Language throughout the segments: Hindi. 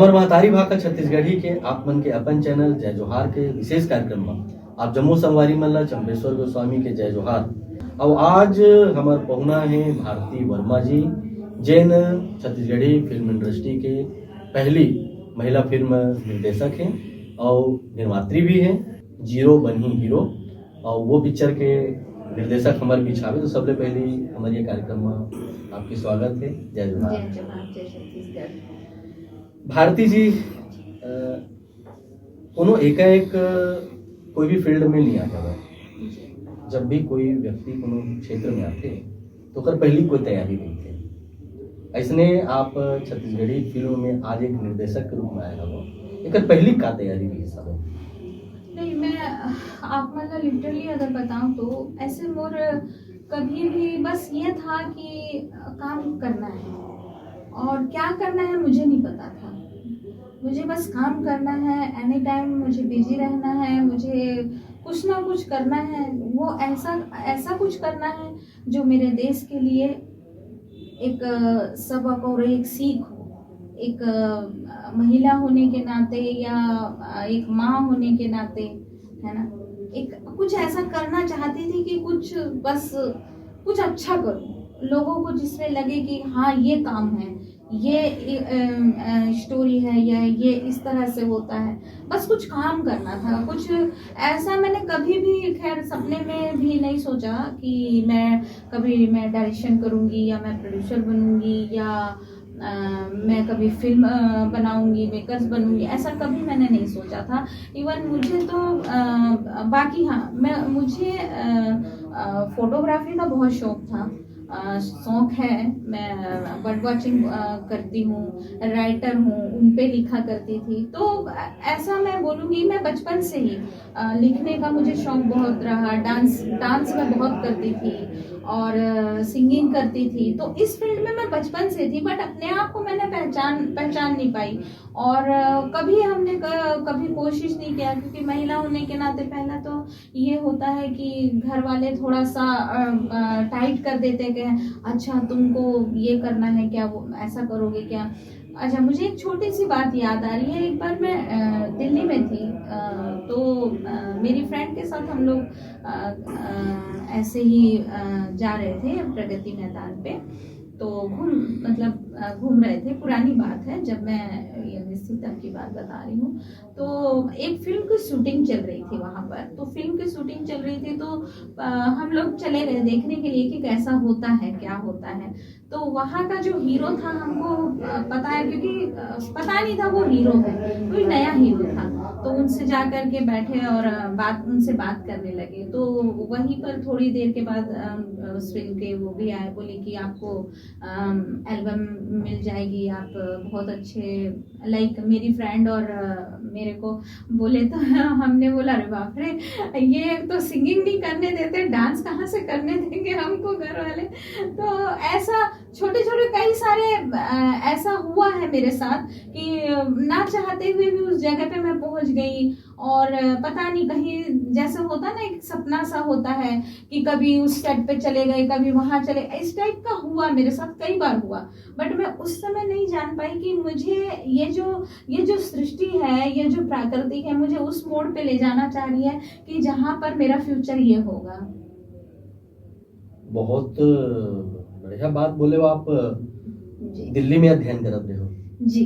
हमर महतारी भाषा छत्तीसगढ़ी के आप मन के अपन चैनल जय जोहार के विशेष कार्यक्रम में आप जम्मू संगवारी मन ला चंपेश्वर गोस्वामी के जय जोहार। और आज हमार पहुना है भारती वर्मा जी, जैन छत्तीसगढ़ी फिल्म इंडस्ट्री के पहली महिला फिल्म निर्देशक हैं और निर्मात्री भी हैं। जीरो बनी हीरो और वो पिक्चर के निर्देशक हमारे बीच आवे। तो सबसे पहले हमारे ये कार्यक्रम में आपकी स्वागत है। जय जोहार। जय जोहार, जय छत्तीसगढ़। भारती जी, कोनो एकाएक कोई भी फील्ड में नहीं आता है। जब भी कोई व्यक्ति कोनो क्षेत्र में आते तो कर पहली कोई तैयारी नहीं थे। ऐसने आप छत्तीसगढ़ी फिल्म में आज एक निर्देशक के रूप में आए हो, एक पहली का तैयारी भी सब है? नहीं, मैं आप मतलब लिटरली अगर बताऊं तो ऐसे मोर कभी भी बस ये था कि काम करना है और क्या करना है मुझे नहीं पता था। मुझे बस काम करना है, एनी टाइम मुझे बिजी रहना है, मुझे कुछ ना कुछ करना है। वो ऐसा कुछ करना है जो मेरे देश के लिए एक सबक और एक सीख हो। एक महिला होने के नाते या एक माँ होने के नाते, है ना, एक कुछ ऐसा करना चाहती थी कि कुछ अच्छा करूं, लोगों को जिसमें लगे कि हाँ ये काम है, ये स्टोरी है या ये इस तरह से होता है। बस कुछ काम करना था। कुछ ऐसा मैंने कभी भी खैर सपने में भी नहीं सोचा कि मैं डायरेक्शन करूंगी या मैं प्रोड्यूसर बनूंगी या मैं कभी फिल्म बनाऊंगी, मेकर्स बनूंगी, ऐसा कभी मैंने नहीं सोचा था। इवन मुझे तो बाकी हाँ, मुझे फोटोग्राफी का बहुत शौक था, शौक है। मैं बर्ड वॉचिंग करती हूँ, राइटर हूँ, उन पे लिखा करती थी। तो ऐसा मैं बोलूँगी, मैं बचपन से ही लिखने का मुझे शौक बहुत रहा। डांस मैं बहुत करती थी और सिंगिंग करती थी। तो इस फील्ड में मैं बचपन से थी, बट अपने आप को मैंने पहचान नहीं पाई। और कभी हमने कभी कोशिश नहीं किया, क्योंकि महिला होने के नाते पहला तो ये होता है कि घर वाले थोड़ा सा टाइट कर देते कि अच्छा तुमको ये करना है क्या, वो ऐसा करोगे क्या। अच्छा, मुझे एक छोटी सी बात याद आ रही है। एक बार मैं दिल्ली में थी, तो मेरी फ्रेंड के साथ हम लोग ऐसे ही जा रहे थे प्रगति मैदान पे। तो घूम रहे थे। पुरानी बात है, जब मैं ये तब की बात बता रही हूँ। तो एक फिल्म की शूटिंग चल रही थी वहाँ पर। तो फिल्म की शूटिंग चल रही थी, तो हम लोग चले गए देखने के लिए कि कैसा होता है, क्या होता है। तो वहाँ का जो हीरो था, हमको पता है, क्योंकि पता नहीं था वो हीरो है, कोई नया हीरो था। तो उनसे जा कर के बैठे और उनसे बात करने लगे। तो वहीं पर थोड़ी देर के बाद उस फिल्म के वो भी आए, बोले कि आपको एल्बम मिल जाएगी, आप बहुत अच्छे, लाइक मेरी फ्रेंड और मेरे को बोले। तो हमने बोला अरे बाप रे, ये तो सिंगिंग नहीं करने देते, डांस कहाँ से करने देंगे हमको घर वाले। तो ऐसा छोटे छोटे कई सारे ऐसा हुआ है मेरे साथ कि ना चाहते हुए भी उस जगह पे मैं पहुंच गई। और पता नहीं, कहीं जैसे होता ना, एक सपना सा होता है कि कभी उस सेट पे चले गए, कभी वहां चले, इस टाइप का हुआ मेरे साथ, कई बार हुआ। बट मैं उस समय नहीं जान पाई कि मुझे ये जो सृष्टि है, ये जो प्रकृति है, मुझे उस मोड़ पे ले जाना चाह रही है कि जहां पर मेरा फ्यूचर ये होगा। बहुत बढ़िया बात बोले हो आप। दिल्ली में अध्ययन करत रहे हो जी,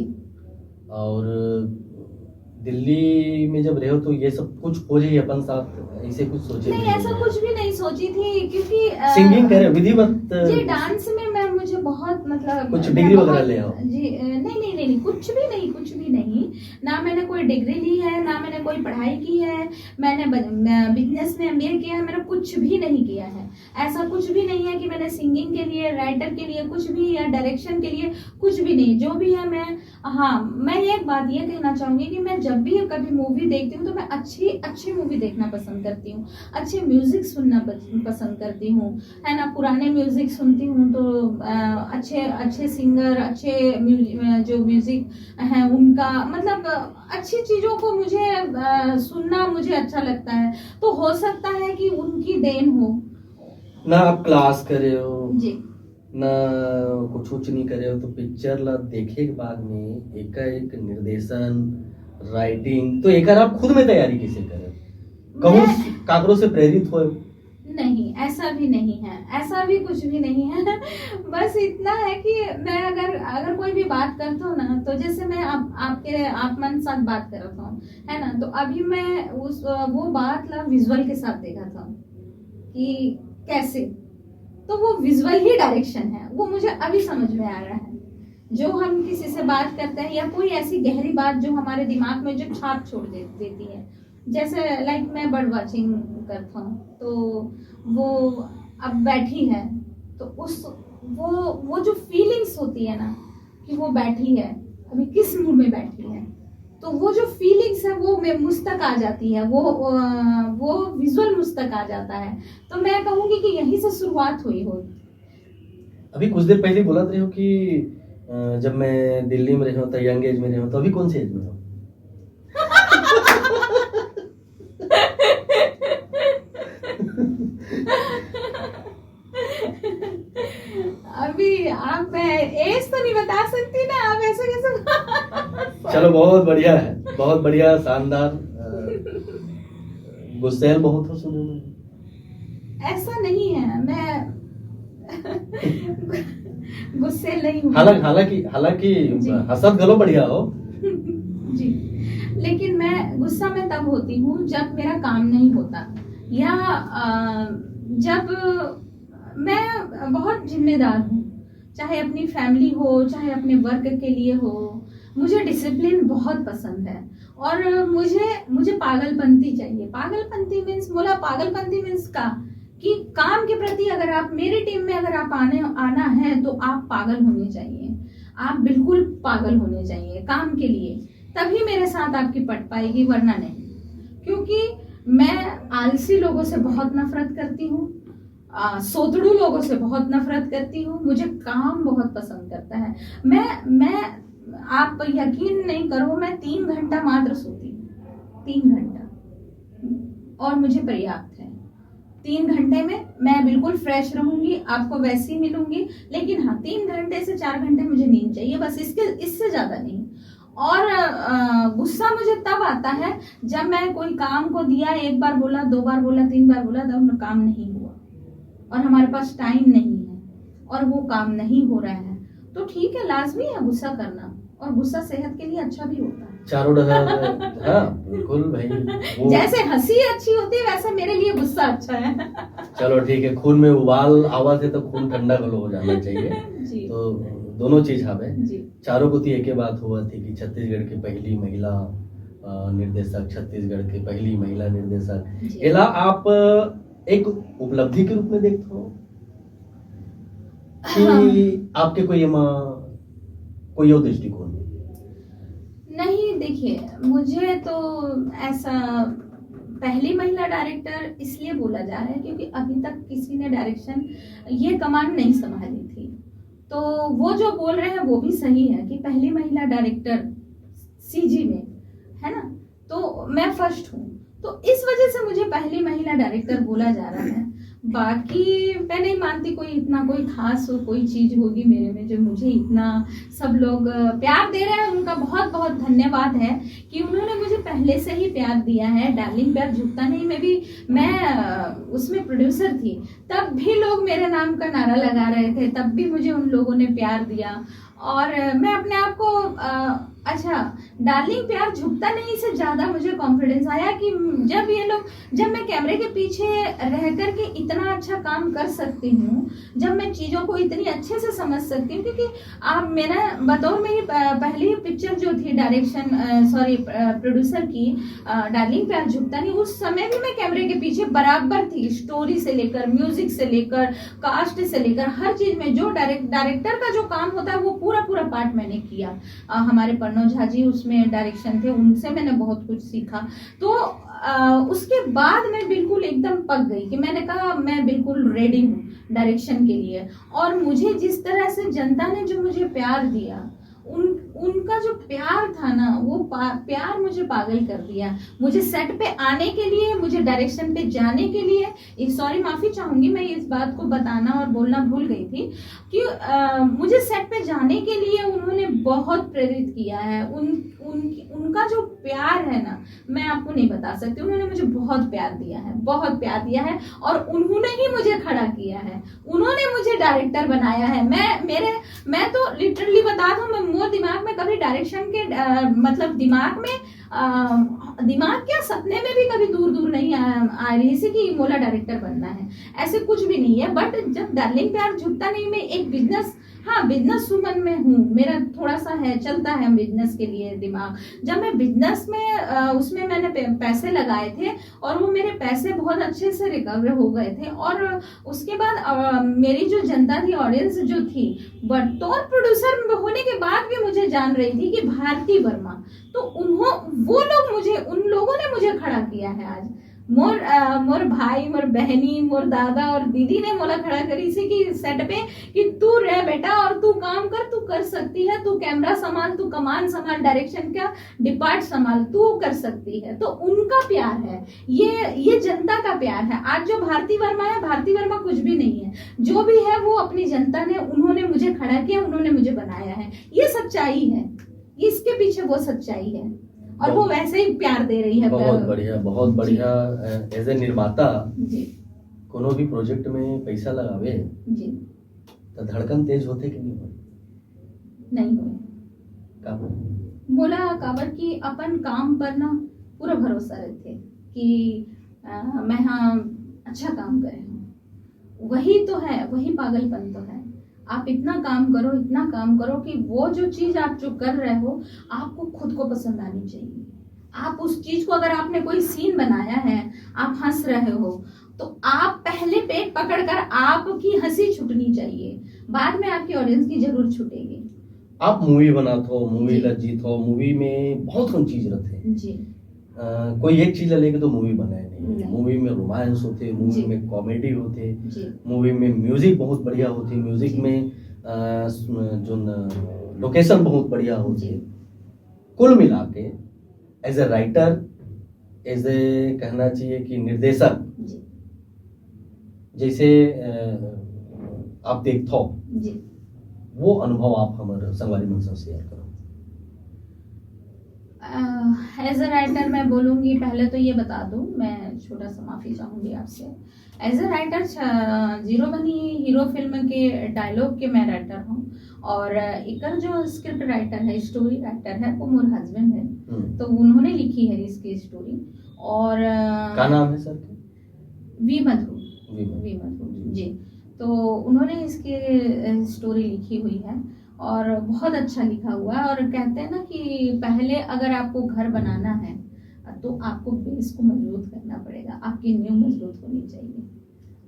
और दिल्ली में जब रहे हो तो ये सब कुछ हो जाए अपन साथ, ऐसे कुछ सोचे नहीं, ऐसा कुछ भी नहीं सोची थी, क्योंकि सिंगिंग करे विधिवत जी डांस में मुझे बहुत मतलब कुछ डिग्री वगैरह ले आओ जी। नहीं, कुछ भी नहीं। ना मैंने कोई डिग्री ली है, ना मैंने कोई पढ़ाई की है। मैंने बिजनेस में MBA किया है, मैंने कुछ भी नहीं किया है। ऐसा कुछ भी नहीं है कि मैंने सिंगिंग के लिए, राइटर के लिए कुछ भी, या डायरेक्शन के लिए कुछ भी नहीं। जो भी है मैं एक बात ये कहना चाहूंगी कि मैं जब भी कभी मूवी देखती हूँ तो मैं अच्छी मूवी देखना पसंद करती हूँ, अच्छे म्यूजिक सुनना पसंद करती हूँ, है ना। पुराने म्यूजिक सुनती हूँ तो अच्छे सिंगर, अच्छे जो म्यूजिक है उनका, मतलब अच्छी चीजों को मुझे सुनना मुझे अच्छा लगता है। तो हो सकता है कि उनकी देन हो ना। आप क्लास करे हो जी, ना कुछ उच नहीं करे हो, तो पिक्चर ला देखे के बाद में एक निर्देशन, राइटिंग, तो एक आप खुद में तैयारी कैसे करे? कहूँ काकरों से प्रेरित हो? नहीं, ऐसा भी नहीं है, ऐसा भी कुछ भी नहीं है। बस इतना है कि मैं अगर कोई भी बात करता हूँ ना, तो जैसे मैं आप मन साथ बात कर रहा हूँ, है ना, तो अभी मैं वो बात ला विजुअल के साथ देखा था कि कैसे, तो वो विजुअल ही डायरेक्शन है, वो मुझे अभी समझ में आ रहा है। जो हम किसी से बात करते हैं या कोई ऐसी गहरी बात जो हमारे दिमाग में जो छाप छोड़ देती है, जैसे लाइक मैं बर्ड वॉचिंग करता हूँ, तो वो अब बैठी है, तो वो जो फीलिंग्स होती है ना, कि वो बैठी है, अभी किस मूड में बैठी है, तो वो जो फीलिंग्स है वो मुझ तक आ जाती है, वो विजुअल मुझ तक आ जाता है। तो मैं कहूँगी कि यहीं से शुरुआत हुई हो। अभी कुछ देर पहले बोला रहे हो कि जब मैं दिल्ली में रहा था, यंग एज में रहा, तो अभी कौन से एज में हो? अभी आप एज तो नहीं बता सकती ना, आप ऐसे कैसे? चलो, बहुत बढ़िया है, बहुत बढ़िया, शानदार। गुस्सेल बहुत हो सुने में। ऐसा नहीं है, मैं गुस्से नहीं हूँ। हालांकि हसत गलो बढ़िया हो जी, लेकिन मैं गुस्सा में तब होती हूँ जब मेरा काम नहीं होता, या जब मैं बहुत जिम्मेदार हूँ, चाहे अपनी फैमिली हो, चाहे अपने वर्क के लिए हो। मुझे डिसिप्लिन बहुत पसंद है, और मुझे पागलपंती चाहिए। पागलपंती मीन्स का कि काम के प्रति अगर आप मेरी टीम में अगर आप आना है, तो आप पागल होने चाहिए, आप बिल्कुल पागल होने चाहिए काम के लिए, तभी मेरे साथ आपकी पट पाएगी, वरना नहीं। क्योंकि मैं आलसी लोगों से बहुत नफरत करती हूँ, सोतड़ू लोगों से बहुत नफरत करती हूँ। मुझे काम बहुत पसंद करता है। मैं आप यकीन नहीं करो, मैं 3 घंटा मात्र सोती हूँ, 3 घंटा, और मुझे पर्याप्त है। 3 घंटे में मैं बिल्कुल फ्रेश रहूंगी, आपको वैसी मिलूंगी, लेकिन हाँ 3 घंटे से 4 घंटे मुझे नींद चाहिए, बस इससे ज्यादा नहीं। और गुस्सा मुझे तब आता है जब मैं कोई काम को दिया, 1 बार बोला, 2 बार बोला, 3 बार बोला, तब काम नहीं हुआ और हमारे पास टाइम नहीं है और वो काम नहीं हो रहा है, तो ठीक है, लाजमी है गुस्सा करना, और गुस्सा सेहत के लिए अच्छा भी होता है। चारों हाँ बिल्कुल भाई, जैसे हंसी अच्छी होती है, वैसे मेरे लिए गुस्सा अच्छा है। चलो ठीक है, खून में उबाल आवाज है तो खून ठंडा गलो हो जाना चाहिए जी। तो दोनों चीज हवे। जी। चारों को एक बात हुआ थी कि छत्तीसगढ़ की पहली महिला निर्देशक, छत्तीसगढ़ की पहली महिला निर्देशक, एला आप एक उपलब्धि के रूप में देखते हो कि आपके कोई और दृष्टिकोण? नहीं, देखिए, मुझे तो ऐसा पहली महिला डायरेक्टर इसलिए बोला जा रहा है क्योंकि अभी तक किसी ने डायरेक्शन ये कमान नहीं संभाली थी, तो वो जो बोल रहे हैं वो भी सही है कि पहली महिला डायरेक्टर सीजी में, है ना, तो मैं फर्स्ट हूँ, तो इस वजह से मुझे पहली महिला डायरेक्टर बोला जा रहा है। बाकी मैं नहीं मानती कोई खास कोई चीज होगी मेरे में जो मुझे इतना सब लोग प्यार दे रहे हैं, उनका बहुत बहुत धन्यवाद है कि उन्होंने मुझे पहले से ही प्यार दिया है। डार्लिंग प्यार झुकता नहीं में भी मैं उसमें प्रोड्यूसर थी, तब भी लोग मेरे नाम का नारा लगा रहे थे, तब भी मुझे उन लोगों ने प्यार दिया, और मैं अपने आप को अच्छा, डार्लिंग प्यार झुकता नहीं से ज्यादा मुझे कॉन्फिडेंस आया कि जब मैं कैमरे के पीछे रह कर के इतना अच्छा काम कर सकती हूँ, जब मैं चीजों को इतनी अच्छे से समझ सकती हूँ, क्योंकि आप मेरा बतौर मेरी पहली पिक्चर जो थी प्रोड्यूसर की, डार्लिंग प्यार झुकता नहीं, उस समय भी मैं कैमरे के पीछे बराबर थी, स्टोरी से लेकर, म्यूजिक से लेकर, कास्ट से लेकर, हर चीज में जो डायरेक्टर का जो काम होता है वो पूरा पार्ट मैंने किया। हमारे पन्नो झा जी उसमें डायरेक्शन थे, उनसे मैंने बहुत कुछ सीखा। तो उसके बाद मैं बिल्कुल एकदम पक गई कि मैंने कहा मैं बिल्कुल रेडी हूँ डायरेक्शन के लिए, और मुझे जिस तरह से जनता ने जो मुझे प्यार दिया उनका जो प्यार था ना, वो प्यार मुझे पागल कर दिया। मुझे सेट पे आने के लिए, मुझे डायरेक्शन पे जाने के लिए, सॉरी माफी चाहूंगी, मैं इस बात को बताना और बोलना भूल गई थी कि मुझे सेट पे जाने के लिए उन्होंने बहुत प्रेरित किया है। उनका जो प्यार है ना, मैं आपको नहीं बता सकती। उन्होंने मुझे बहुत प्यार दिया है, बहुत प्यार दिया है, और उन्होंने ही मुझे खड़ा किया है, उन्होंने मुझे डायरेक्टर बनाया है। मैं तो लिटरली बता दूं, मैं मोर दिमाग में कभी डायरेक्शन के मतलब दिमाग क्या, सपने में भी कभी दूर दूर नहीं आ रही थी कि मोला डायरेक्टर बनना है, ऐसे कुछ भी नहीं है। बट जब डार्लिंग प्यार झुकता नहीं में एक बिजनेस, हाँ बिजनेस वुमन में हूँ, मेरा थोड़ा सा है, चलता है बिजनेस के लिए दिमाग। जब मैं बिजनेस में उसमें मैंने पैसे लगाए थे और वो मेरे पैसे बहुत अच्छे से रिकवर हो गए थे, और उसके बाद मेरी जो जनता थी, ऑडियंस जो थी, बतौर प्रोड्यूसर होने के बाद भी मुझे जान रही थी कि भारती वर्मा, तो उन लोगों ने मुझे खड़ा किया है। आज मोर भाई, मोर बहनी, मोर दादा और दीदी ने मोला खड़ा करी सी कि सेट पे कि तू रह बेटा और तू काम कर, तू कर सकती है, तू कैमरा संभाल, तू कमान संभाल, डायरेक्शन का डिपार्ट संभाल, तू कर सकती है। तो उनका प्यार है, ये जनता का प्यार है। आज जो भारती वर्मा है, भारती वर्मा कुछ भी नहीं है, जो भी है वो अपनी जनता ने, उन्होंने मुझे खड़ा किया, उन्होंने मुझे बनाया है। ये सच्चाई है, इसके पीछे वो सच्चाई है, और वो वैसे ही प्यार दे रही है। बहुत बढ़िया, बहुत बढ़िया। एज ए निर्माता जी, कोनो भी प्रोजेक्ट में पैसा लगावे जी, तो धड़कन तेज होते कि नहीं? नहीं हो का बोला काबर की अपन काम पर ना पूरा भरोसा रखते कि मैं हाँ अच्छा काम करे हूँ, वही तो है, वही पागलपन तो है। आप इतना काम करो, इतना काम करो कि वो जो चीज आप जो कर रहे हो आपको खुद को पसंद आनी चाहिए। आप उस चीज को, अगर आपने कोई सीन बनाया है, आप हंस रहे हो, तो आप पहले पेट पकड़कर आपकी हंसी छूटनी चाहिए, बाद में आपकी ऑडियंस की जरूर छूटेगी। आप मूवी बनाते हो, मूवी लज्जित हो, मूवी में बहुत कम चीज रहते जी, कोई एक चीज लेके तो मूवी बनाए नहीं। नहीं। मूवी में रोमांस होते, मूवी जी। में कॉमेडी होते, जी, मूवी में म्यूजिक बहुत बढ़िया होती, म्यूजिक जी। में जो लोकेशन बहुत बढ़िया होती। जी। कुल मिला के as a writer, as a कहना चाहिए कि निर्देशक, जी, जैसे आप देखते हो, जी। वो अनुभव आप हमारे संगवारी मन से शेयर करो। एज अ राइटर मैं बोलूँगी, पहले तो ये बता दूँ, मैं छोटा सा माफ़ी चाहूँगी आपसे। एज अ राइटर जीरो बनी हीरो फिल्म के डायलॉग के मैं राइटर हूँ, और इकर जो स्क्रिप्ट राइटर है, स्टोरी राइटर है, वो मोर हस्बैंड है, तो उन्होंने लिखी है इसकी स्टोरी। और क्या नाम है सर? वी मधु जी। तो उन्होंने इसकी स्टोरी लिखी हुई है, और बहुत अच्छा लिखा हुआ है। और कहते हैं ना कि पहले अगर आपको घर बनाना है तो आपको बेस को मजबूत करना पड़ेगा, आपकी नींव मजबूत होनी चाहिए।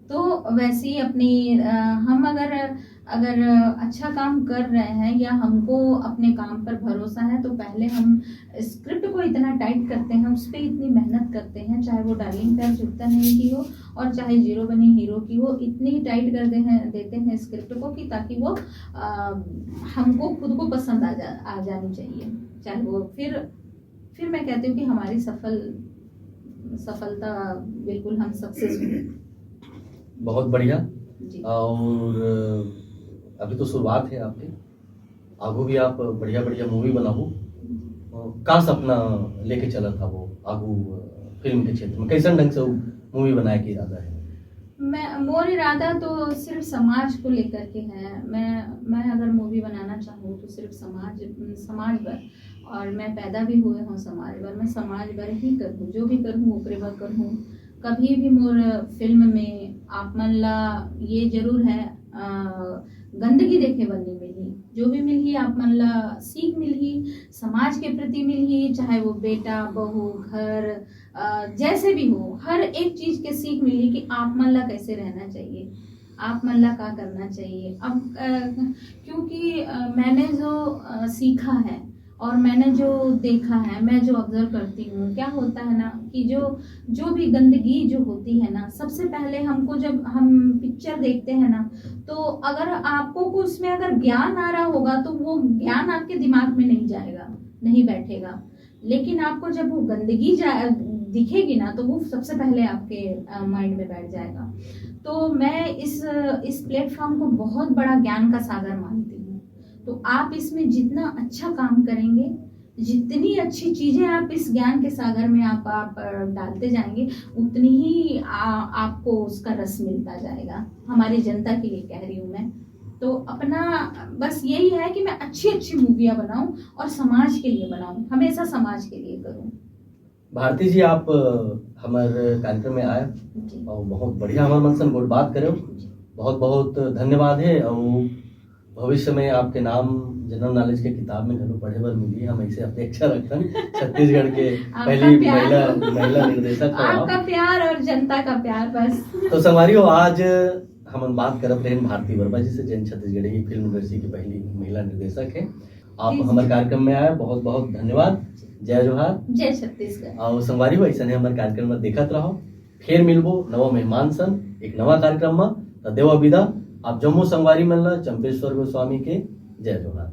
तो वैसे ही अपनी हम अगर अच्छा काम कर रहे हैं, या हमको अपने काम पर भरोसा है, तो पहले हम स्क्रिप्ट को इतना टाइट करते हैं, उस पर इतनी मेहनत करते हैं, चाहे वो डार्लिंग प्यार झुकता नहीं की हो और चाहे जीरो बनी हीरो की हो, इतनी ही टाइट कर देते हैं स्क्रिप्ट को कि ताकि वो हमको खुद को पसंद आ जानी चाहिए। चाहे वो फिर मैं कहती हूँ कि हमारी सफलता बिल्कुल हम सक्सेस हुए। बहुत बढ़िया। जी। और अभी तो शुरुआत है आपकी, आगू भी आप बढ़िया बढ़िया मूवी बनाओ। का सपना लेके चला था वो आगू फिल्म के क्षेत्र में, कैसे ढंग से मूवी बनाए के इरादा है? मोर इरादा तो सिर्फ समाज को लेकर के है। मैं अगर मूवी बनाना चाहूँ तो सिर्फ समाज पर, और मैं पैदा भी हुए हूँ समाज पर, मैं समाज पर ही करूँ, जो भी करूँ ऊपरे पर करूँ। कभी भी मोर फिल्म में आप मन ला ये जरूर है, गंदगी देखे बनी मिली, जो भी मिली आप मन ला सीख मिली, समाज के प्रति मिली, चाहे वो बेटा बहू घर जैसे भी हो, हर एक चीज के सीख मिली कि आप मन ला कैसे रहना चाहिए, आप मन ला क्या करना चाहिए। अब क्योंकि मैंने जो सीखा है और मैंने जो देखा है, मैं जो ऑब्जर्व करती हूँ, क्या होता है ना कि जो भी गंदगी जो होती है ना, सबसे पहले हमको जब हम पिक्चर देखते हैं ना, तो अगर आपको को उसमें अगर ज्ञान आ रहा होगा तो वो ज्ञान आपके दिमाग में नहीं जाएगा, नहीं बैठेगा। लेकिन आपको जब वो गंदगी दिखेगी ना, तो वो सबसे पहले आपके माइंड में बैठ जाएगा। तो मैं इस प्लेटफॉर्म को बहुत बड़ा ज्ञान का सागर मानती हूँ। तो आप इसमें जितना अच्छा काम करेंगे, जितनी अच्छी चीजें आप इस ज्ञान के सागर में आप डालते जाएंगे, उतनी ही आपको उसका रस मिलता जाएगा। हमारी जनता के लिए कह रही हूँ मैं। तो अपना बस यही है कि मैं अच्छी अच्छी मूवियाँ बनाऊं और समाज के लिए बनाऊं, हमेशा समाज के लिए करूं। भारती जी, आप हमारे कार्यक्रम में आए जी। और बहुत बढ़िया हमारे मन से गोट बात करे। बहुत बहुत धन्यवाद है। और भविष्य में आपके नाम जनरल नॉलेज के किताब में घरों पढ़े बर मिली, हम ऐसे अपेक्षा रखते हैं। छत्तीसगढ़ के पहली महिला निर्देशक हो आप। आपका प्यार और जनता का प्यार बस। तो संगवारियों, आज हम बात करब रहे भारती वर्मा जी से, जिन छत्तीसगढ़ की फिल्म इंडस्ट्री की पहली महिला निर्देशक है। आप हमारे कार्यक्रम में आए, बहुत बहुत धन्यवाद। जय जोहार, जय छत्तीसगढ़। और संगवारियों, ऐसा हमारे कार्यक्रम में देखत रहो। फिर मिलबो नवा मेहमान सन एक नवा कार्यक्रम में। देवा विदा। आप जम्मू संगवारी मन ला चंपेश्वर गोस्वामी के जय जोहार।